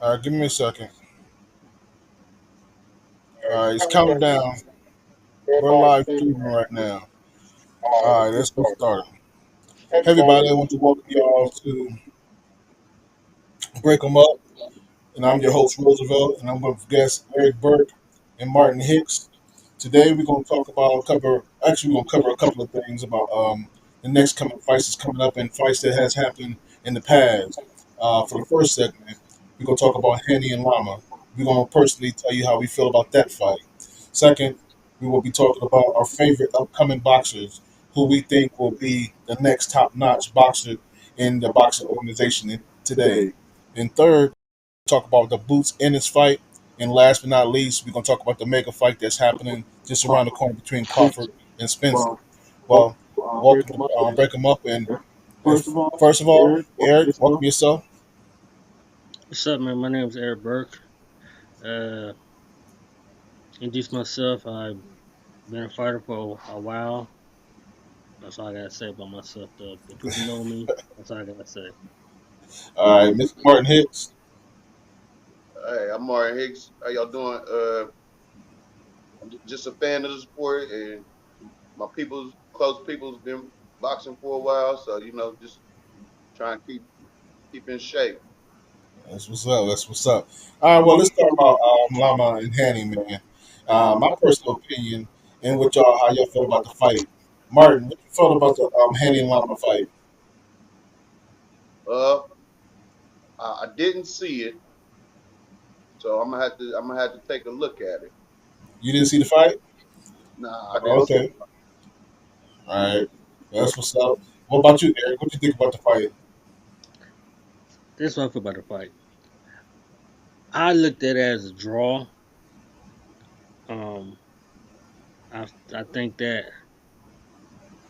Give me a second. All right, it's counting down. We're live streaming right now. All right, let's get started. Hey, everybody, I want to welcome y'all to Break 'em Up. And I'm your host, Roosevelt, and I'm with guests Eric Burke and Martin Hicks. Today, we're going to we're going to cover a couple of things about the next coming fights that's coming up and fights that has happened in the past. For the first segment, we're going to talk about Henny and Lama. We're going to personally tell you how we feel about that fight. Second, we will be talking about our favorite upcoming boxers who we think will be the next top notch boxer in the boxing organization today. And third, talk about the Boots Ennis fight. And last but not least, we're going to talk about the mega fight that's happening just around the corner between Crawford and Spencer. Well, welcome to Break 'em Up. And first of all, Eric, welcome yourself. What's up, man? My name's Eric Burke. Uh, introduce myself. I've been a fighter for a while. That's all I gotta say about myself. The people know me. That's all I gotta say. All right, Mr. Martin Hicks. Hey, I'm Martin Hicks. How y'all doing? I'm just a fan of the sport, and my close people's been boxing for a while, so just trying to keep in shape. That's what's up. That's what's up. All right, well, let's talk about Lama and Hanny, man. My personal opinion and what y'all, how y'all feel about the fight. Martin, what you felt about the Hanny and Lama fight? Uh, I didn't see it, so I'm gonna have to take a look at it. You didn't see the fight? Nah, I didn't see. Okay. All right. That's what's up. What about you, Eric? What you think about the fight? This is what I feel about the fight. I looked at it as a draw. Um, I think that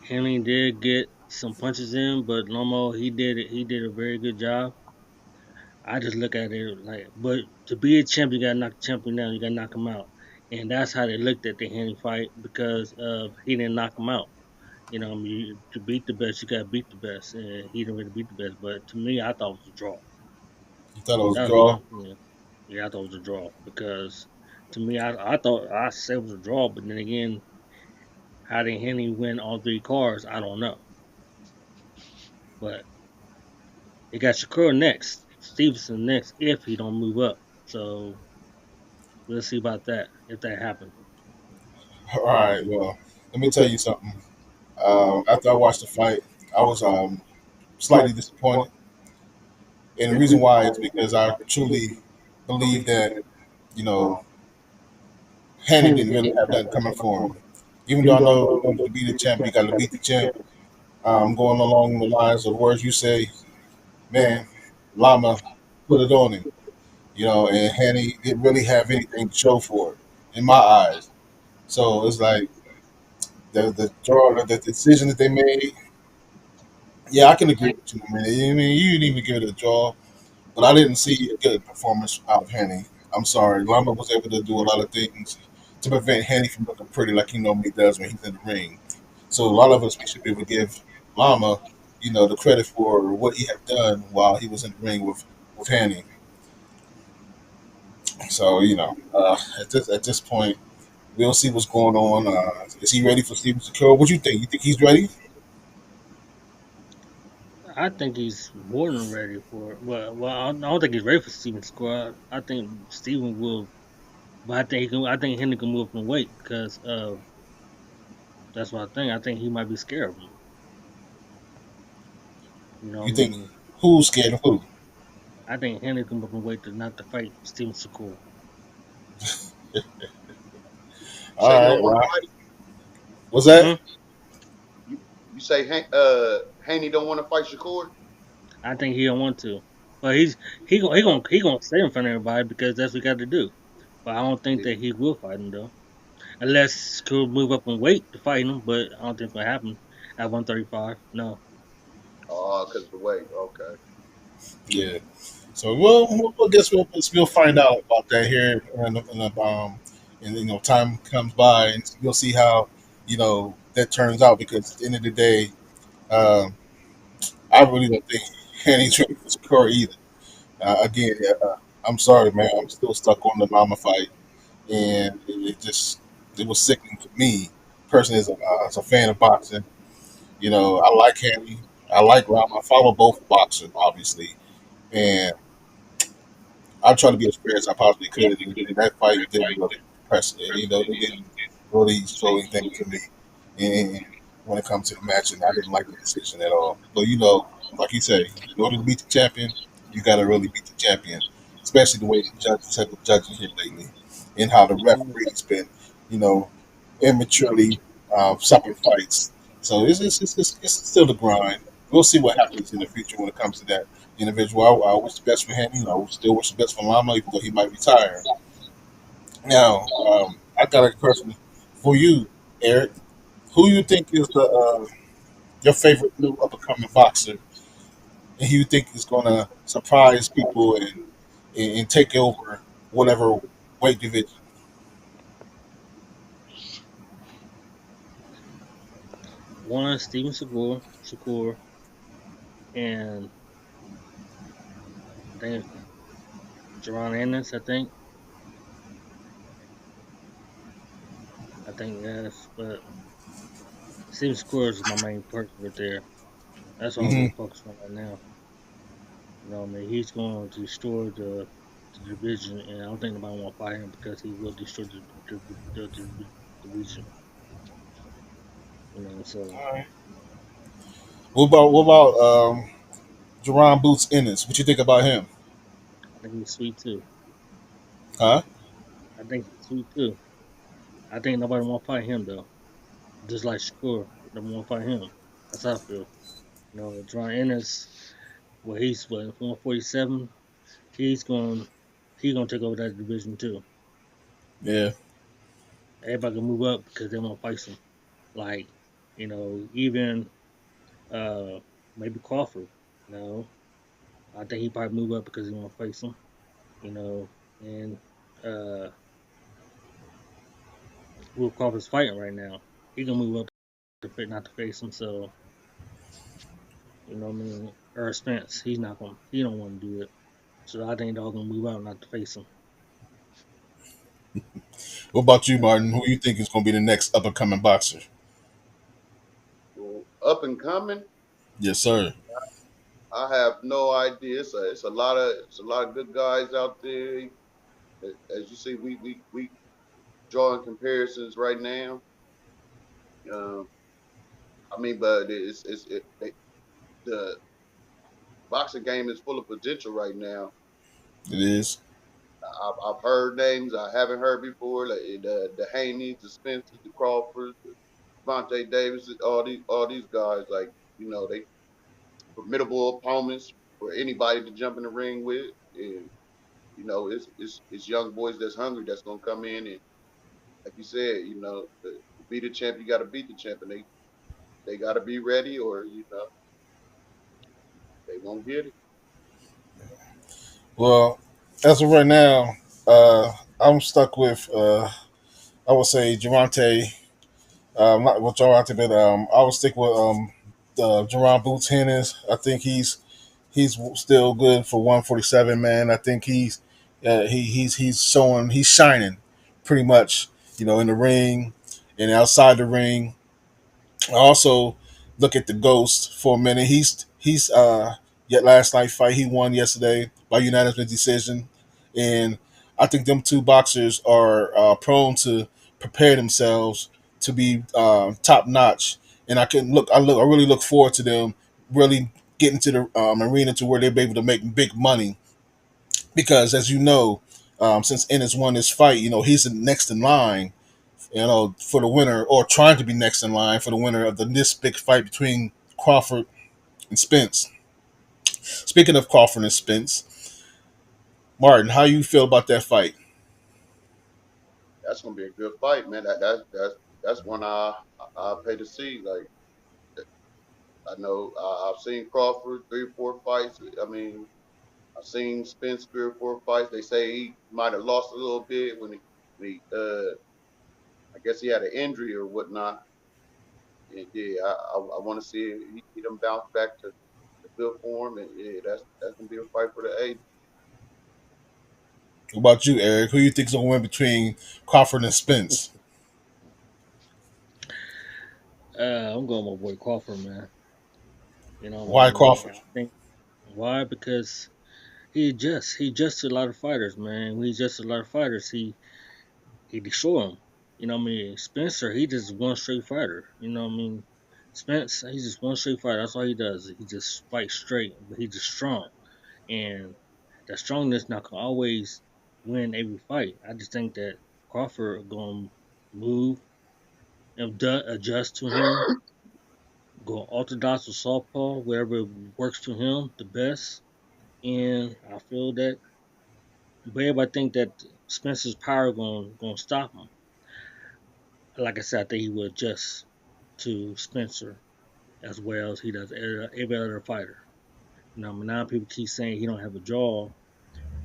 Henry did get some punches in, but Lomo he did it. He did a very good job. I just look at it like, but to be a champ, you gotta knock the champion down. You gotta knock him out, and that's how they looked at the Henry fight because of he didn't knock him out. To beat the best, you got to beat the best, and he didn't really beat the best. But to me, I thought it was a draw. You thought it was a That was draw? my yeah, I thought it was a draw because to me, I thought I said it was a draw, but then again, how did Henry win all three cards? I don't know. But he got Shakur next, Stevenson next if he don't move up. So we'll see about that if that happens. All right. Well, let me tell you something. After I watched the fight, I was slightly disappointed. And the reason why is because I truly believe that, you know, Hanny didn't really have nothing coming for him. Even though I know in order to be the champ, you got to beat the champ. Going along the lines of words you say, man, Lama put it on him, and Hanny didn't really have anything to show for it in my eyes. So it's like the decision that they made. Yeah, I can agree with you, man. I mean, you didn't even give it a draw, but I didn't see a good performance out of Hanny. I'm sorry, Lama was able to do a lot of things to prevent Hanny from looking pretty like he normally does when he's in the ring. So a lot of us we should be able to give Lama, the credit for what he had done while he was in the ring with Hanny. So at this point, we'll see what's going on. Is he ready for Steven Secure? What you think? You think he's ready? I think he's more than ready for. Well, I don't think he's ready for Steven's squad. I think Steven will, but I think he can. I think Henry can move up in weight because that's what I think. I think he might be scared of him. You know what You I think mean? who's scared of who? I think Henry can move up in weight to not to fight Steven Secoul. You say he All don't right, want to well, fight. what's that? Hmm? You say Haney don't want to fight Shakur? I think he don't want to, but he gonna stay in front of everybody because that's what he got to do. But I don't think Yeah. that he will fight him though, unless Secoul move up in weight to fight him. But I don't think it's gonna happen at 135. No. Oh, because of the weight. Okay. Yeah. So we'll guess we'll find out about that here, and time comes by, and we'll see how that turns out. Because at the end of the day, um, I really don't think Hanny's ready for Secure either. Again, I'm sorry, man. I'm still stuck on the Lama fight, and it just it was sickening to me personally as a fan of boxing. You know, I like Hanny, I like Lama. I follow both boxers, obviously, and I try to be as fair as I possibly could. And that fight didn't really press. You know, it didn't really show anything to me. And when it comes to the match, and I didn't like the decision at all. But you know, like you say, in order to beat the champion, you got to really beat the champion. Especially the way the judges have been judging here lately, and how the Mhm. referees been, you know, immaturely stopping fights. So it's still the grind. We'll see what happens in the future when it comes to that individual. I wish the best for him. You know, still wish the best for Lama, even though he might retire. Now, I got a question for you, Eric. Who you think is the your favorite new up and coming boxer, and who you think is going to surprise people and take over whatever weight division? One, Steven Shakur, and I think Jerron Ennis. I think yes, but Steven Shakur is my main person right there. That's what I'm Hmm. really focused on right now. You know, what I mean, he's going to destroy the division, and I don't think nobody want to fight him because he will destroy the division. You know, so All right. What about Jerron Boots Ennis? What you think about him? I think he's sweet too. Huh? I think he's sweet too. I think nobody want to fight him though. Just like Shakur, nobody want to fight him. That's how I feel. You know, Jerron Ennis, well, he's what 147. He's going, he's gonna take over that division too. Yeah. Everybody can move up because they want to fight him. Like, even uh maybe Crawford. You know, I think he probably move up because he want to face him. You know, and uh, Will Crawford's fighting right now. He gonna move up to fit not to face him. So you know what I mean. Earl Spence, he's not gonna. He don't want to do it. So I think they're all gonna move out not to face him. What about you, Martin? Who you think is going to be the next up and coming boxer? Well, up and coming, Yes, sir. I have no idea. It's a lot of good guys out there. As you see, we drawing comparisons right now. Um, I mean, but the boxing game is full of potential right now. It is. I've heard names I haven't heard before, like the Haneys, the Spencers, the Crawfords, the Vontae Davis, all these guys. Like they formidable opponents for anybody to jump in the ring with. And it's young boys that's hungry that's gonna come in and, like you said, to be the champ, you got to beat the champ, and they got to be ready, or they won't get it. Well, as of right now, I'm stuck with I would say Javante. Not with Javante, but I would stick with Jerron Boots Hennis. I think he's still good for 147. Man, I think he's showing he's shining pretty much. You know, in the ring and outside the ring. I also look at the Ghost for a minute. He's yet last night fight he won yesterday by unanimous decision, and I think them two boxers are prone to prepare themselves to be top notch. And I really look forward to them really getting to the arena to where they'll be able to make big money because, as you know, since Ennis won this fight, you know he's next in line for the winner, or trying to be next in line for the winner of this big fight between Crawford and Spence. Speaking of Crawford and Spence, Martin, how you feel about that fight? That's gonna be a good fight, man. That's one I pay to see. Like I know I've seen Crawford 3 or 4 fights. I mean, I've seen Spence 3 or 4 fights. They say he might have lost a little bit when he I guess he had an injury or whatnot. And yeah, I want to see him bounce back to good form, and yeah, that's gonna be a fight for the age. What about you, Eric? Who you think's gonna win between Crawford and Spence? I'm going with my boy Crawford, man. You know what I Why mean? Crawford? I think why? Because he adjusts to a lot of fighters, man. When he adjusts to a lot of fighters, he destroy them. You know what I mean? Spencer, he just one straight fighter. You know what I mean? Spence, he's just one straight fighter. That's all he does. He just fights straight, but he's just strong. And that strongness not gonna always win every fight. I just think that Crawford gonna move and adjust to him, go orthodox or southpaw, wherever works to him the best. And I feel that, but everybody think that Spencer's power gonna stop him. Like I said, I think he will adjust to Spencer as well as he does every other fighter. You know, now people keep saying he don't have a jaw.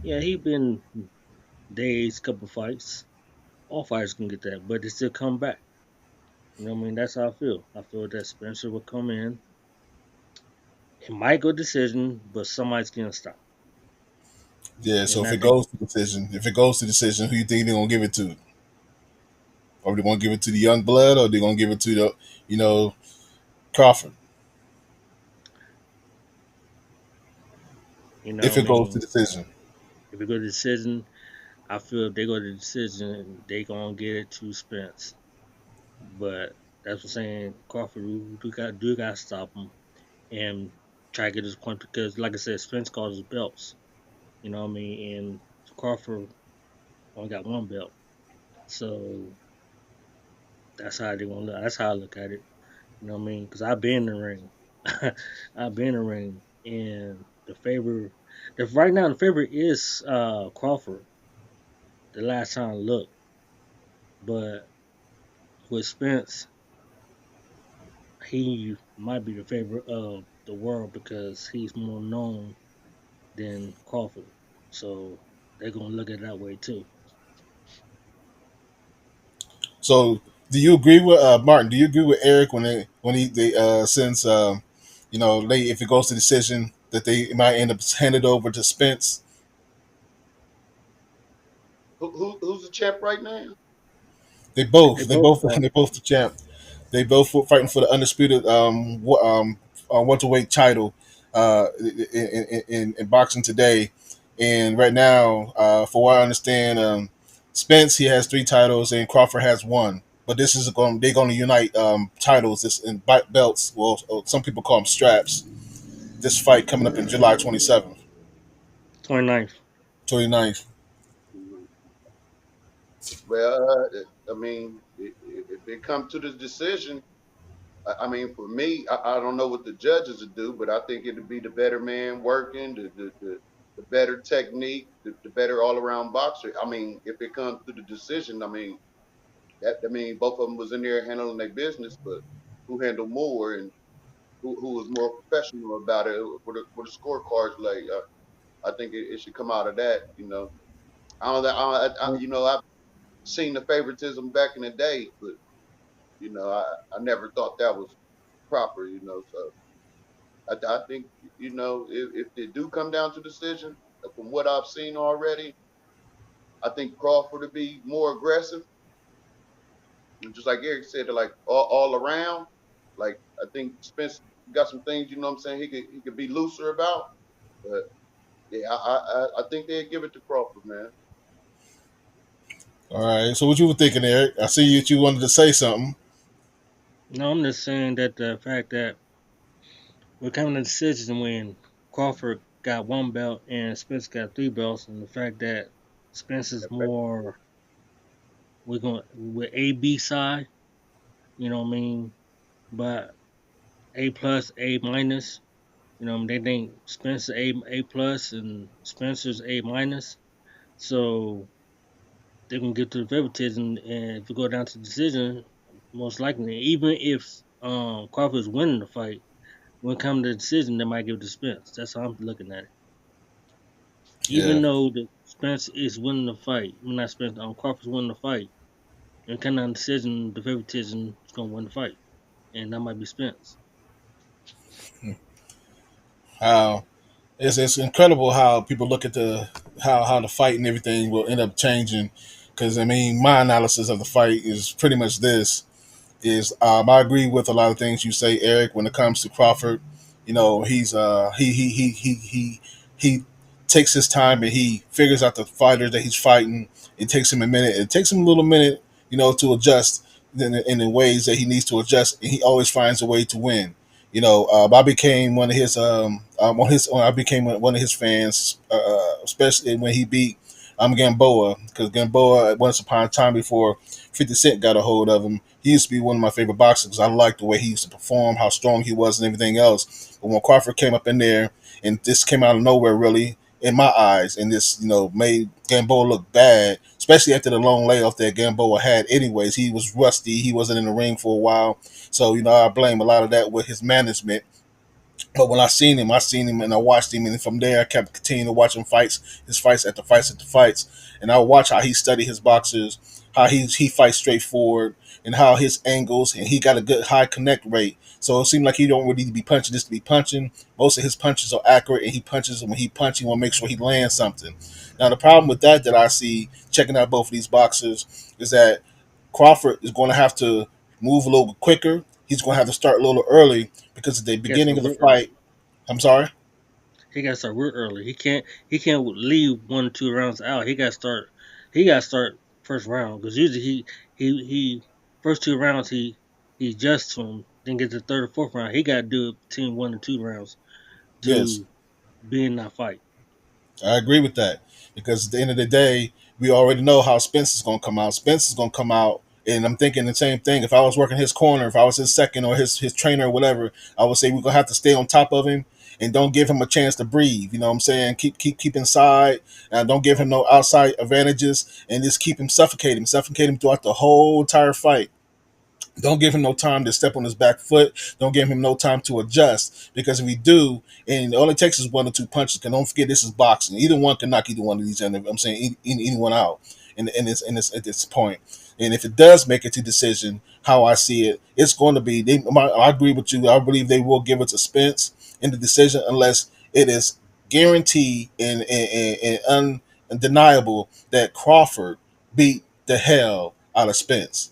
Yeah, he been days, couple fights. All fighters can get that, but they still come back. You know what I mean? That's how I feel. I feel that Spencer will come in. It might go decision, but somebody's gonna stop. Yeah. So And if I it think goes to decision, who you think they're gonna give it to? Or they gonna give it to the young blood, or they gonna give it to the you know Crawford? you know If what I it goes to mean. decision, If it go to decision, I feel if they go to decision, they gonna get it to Spence. But that's what I'm saying. Crawford do got to stop him and try to get his point because, like I said, Spence causes belts. You know what I mean? And Crawford only got one belt, so that's how they gonna look. That's how I look at it. You know what I mean? Because I've been in the ring. I've been in the ring, and right now the favorite is Crawford. The last time I looked, but with Spence, he might be the favorite of the world because he's more known than Crawford. So they're gonna look at it that way too. so do you agree with Martin? Do you agree with Eric when they since they if it goes to decision that they might end up handed over to Spence? Who's the champ right now? They They both they both both they both the champ. They both were fighting for the undisputed welterweight title in boxing today. And right now, for what I understand, Spence he has three titles and Crawford has one. But this is going they're going to unite titles this in belts. Well, some people call them straps. This fight coming up in July 27th, 29th. 29th. Well, I mean, if it comes to the decision, I mean, for me, I don't know what the judges would do, but I think it'd be the better man working, the better technique, the better all around boxer. I mean, if it comes to the decision, I mean, I mean, both of them was in there handling their business, but who handled more and who was more professional about it? What the scorecards like? I think it should come out of that. I don't, I've seen the favoritism back in the day, but I never thought that was proper. So I think if they do come down to decision, from what I've seen already, I think Crawford would be more aggressive, and just like Eric said, like all around. Like I think Spence got some things, what I'm saying, he could be looser about, but yeah, I think they'd give it to Crawford, man. All right. So what you were thinking, Eric? I see you. You wanted to say something. No, I'm just saying that the fact that we're coming to decision when Crawford got one belt and Spence got three belts, and the fact that Spence is more, we're going with A B side, you know what I mean? But A plus, A minus, you know, they think Spencer A plus and Spencer's A minus, so they can get to the favoritism, and if we go down to decision, most likely, even if Crawford's winning the fight, when it comes to the decision, they might give it to Spence. That's how I'm looking at it. Yeah. Even though the Spence is winning the fight, I mean not Spence, Crawford's winning the fight, and kind of decision, the favoritism is gonna win the fight, and that might be Spence. How it's incredible how people look at how the fight and everything will end up changing. Because I mean, my analysis of the fight is pretty much this: is I agree with a lot of things you say, Eric. When it comes to Crawford, he's he takes his time and he figures out the fighters that he's fighting. It takes him a minute. It takes him a little minute, to adjust in the ways that he needs to adjust. And he always finds a way to win. I became one of his I became one of his fans, especially when he beat Gamboa, because Gamboa once upon a time before 50 Cent got a hold of him, he used to be one of my favorite boxers because I liked the way he used to perform, how strong he was, and everything else. But when Crawford came up in there, and this came out of nowhere, really, in my eyes, and this, made Gamboa look bad, especially after the long layoff that Gamboa had. Anyways, he was rusty. He wasn't in the ring for a while, so I blame a lot of that with his management. But when I seen him and I watched him, and from there I kept continuing to watch him his fights after fights after fights, and I watch how he studied his boxers, how he fights straightforward, and how his angles, and he got a good high connect rate. So it seemed like he don't really need to be punching just to be punching. Most of his punches are accurate, and he punches, and when he punches, he want to make sure he lands something. Now the problem with that I see checking out both of these boxers is that Crawford is going to have to move a little quicker. He's going to have to start a little early because at the He got to beginning start of the real early. fight, I'm sorry. He got to start real early. He can't leave 1 or 2 rounds out. He got to start first round because usually he first 2 rounds he adjusts to him. Then get to the third or fourth round. He got to do it between 1 and 2 rounds Yes, to be in that fight. I agree with that because at the end of the day, we already know how Spence is going to come out. Spence is going to come out, and I'm thinking the same thing. If I was working his corner, if I was his second or his trainer or whatever, I would say we're going to have to stay on top of him and don't give him a chance to breathe. You know what I'm saying? Keep inside, and don't give him no outside advantages, and just keep him suffocate him throughout the whole entire fight. Don't give him no time to step on his back foot. Don't give him no time to adjust. Because if we do, and all it takes is 1 or 2 punches, because don't forget this is boxing. Either one can knock either one of these. I'm saying anyone out in this at this point. And if it does make it to decision, how I see it, it's going to be. I agree with you. I believe they will give it to Spence in the decision unless it is guaranteed and undeniable that Crawford beat the hell out of Spence.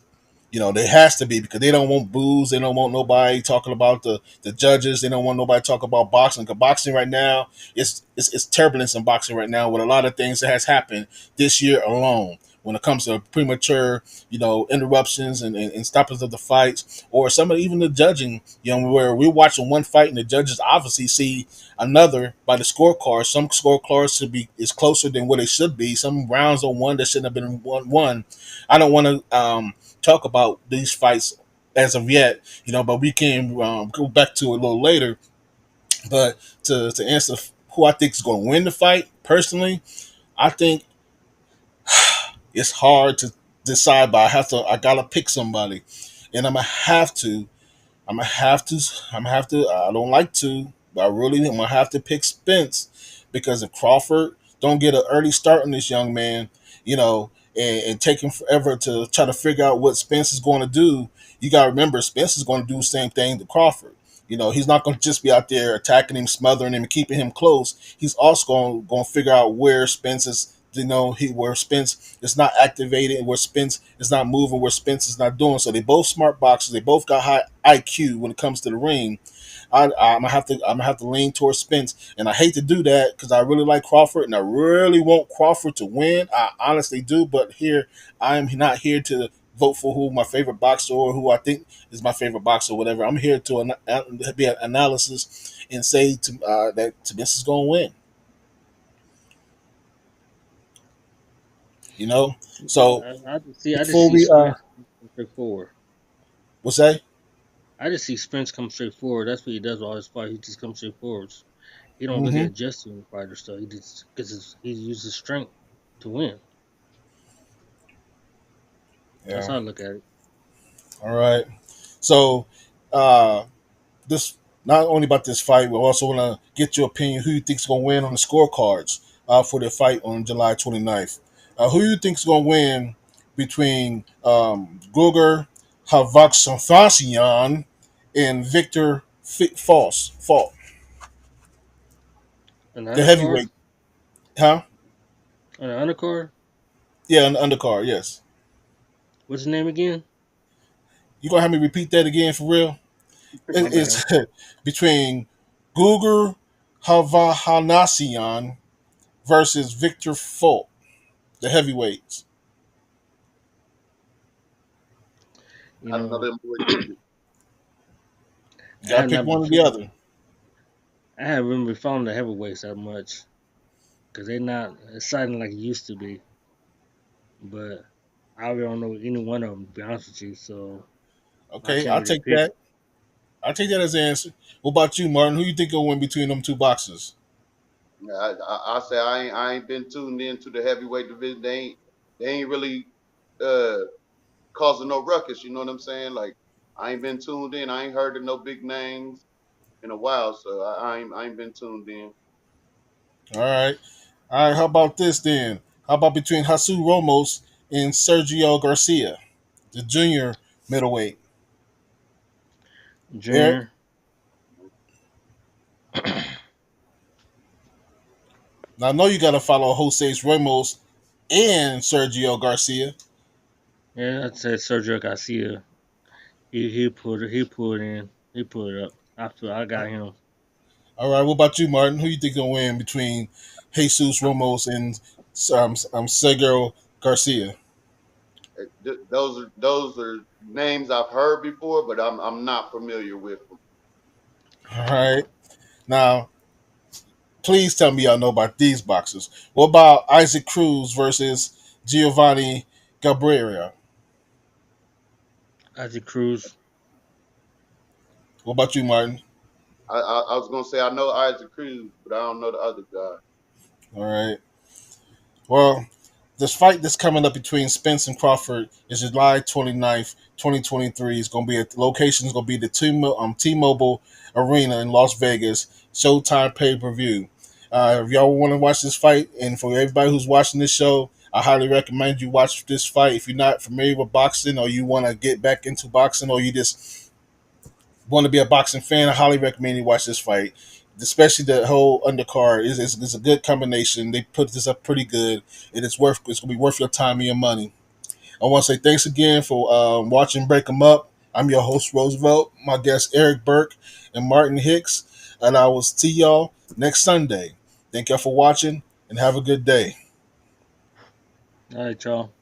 There has to be because they don't want booze. They don't want nobody talking about the judges. They don't want nobody talking about boxing. Because boxing right now, it's turbulence in boxing right now with a lot of things that has happened this year alone. When it comes to premature, interruptions and stoppage of the fights, or some of even the judging, where we're watching one fight and the judges obviously see another by the scorecard. Some scorecards should be is closer than what it should be. Some rounds on one that shouldn't have been one. I don't want to talk about these fights as of yet, but we can go back to it a little later. But to answer who I think is going to win the fight, personally, I think it's hard to decide, but I gotta pick somebody, and I'm gonna have to. I'm gonna have to. I don't like to, but I really am gonna have to pick Spence because if Crawford don't get an early start on this young man, and take him forever to try to figure out what Spence is going to do, you gotta remember Spence is going to do the same thing to Crawford. He's not going to just be out there attacking him, smothering him, and keeping him close. He's also going to figure out where Spence is. Where Spence is not activated, where Spence is not moving, where Spence is not doing. So they both smart boxers. They both got high IQ when it comes to the ring. I'm gonna have to lean towards Spence, and I hate to do that because I really like Crawford and I really want Crawford to win. I honestly do, but here I am not here to vote for who my favorite boxer or who I think is my favorite boxer or whatever. I'm here to be an analysis and say that Spence is gonna win. You know, so I just before see we Spence come straight forward. what's that? I just see Spence come straight forward. That's what he does with all his fight. He just comes straight forward. He don't really Mm-hmm. adjust to any fight or stuff. He just because he uses strength to win. That's Yeah. how I look at it. All right. So uh this not only about this fight, we also want to get your opinion who you think's going to win on the scorecards for the fight on July 29th. Who you think's going to win between Guger Havaksanthasian and Victor Falls, Fault, And the undercard, heavyweight, huh? On the undercard, Yeah, on the undercard. Yes. what's his name again? You gonna have me repeat that again for real? My It's bad. between Gugur Havahanasian versus Victor Folk, the heavyweights. You I don't know know, them boys I either. You gotta have pick not been. one or the other. I haven't really been following the heavyweights that much because they're not exciting like it used to be. But I really don't know any one of them, to be honest with you. So I Okay, can't I'll really take pick. that. I'll take that as an answer. What about you, Martin? Who you think will win between them two boxers? Yeah, I say I ain't been tuned into the heavyweight division. They ain't really uh causing no ruckus. You know what I'm saying? Like I ain't been tuned in. I ain't heard of no big names in a while, so I ain't been tuned in. All right. All right, how about this then? How about between Hasu Ramos and Sergio Garcia, the junior middleweight? Eric? Junior, Now I know you gotta follow Jose Ramos and Sergio Garcia. yeah, I'd say Sergio Garcia. He pulled it up. I got him. All right, what about you, Martin? Who you think gonna win between Jesus Ramos and Sergio Garcia? Those are names I've heard before, but I'm not familiar with them. All right. Now, please tell me y'all know about these boxers. What about Isaac Cruz versus Giovanni Gabriela? Isaac Cruz. What about you, Martin? I was gonna say I know Isaac Cruz, but I don't know the other guy. All right. Well, this fight that's coming up between Spence and Crawford is July 29th, 2023. It's going to be at the location is going to be the T-Mobile Arena in Las Vegas. Showtime pay-per-view. If y'all want to watch this fight, and for everybody who's watching this show, I highly recommend you watch this fight. If you're not familiar with boxing, or you want to get back into boxing, or you just want to be a boxing fan, I highly recommend you watch this fight. Especially the whole undercard is a good combination. They put this up pretty good. It's gonna be worth your time and your money. I want to say thanks again for watching Break 'Em Up. I'm your host Roosevelt. My guests Eric Burke and Martin Hicks, and I will see y'all next Sunday. Thank y'all for watching and have a good day. All right, y'all.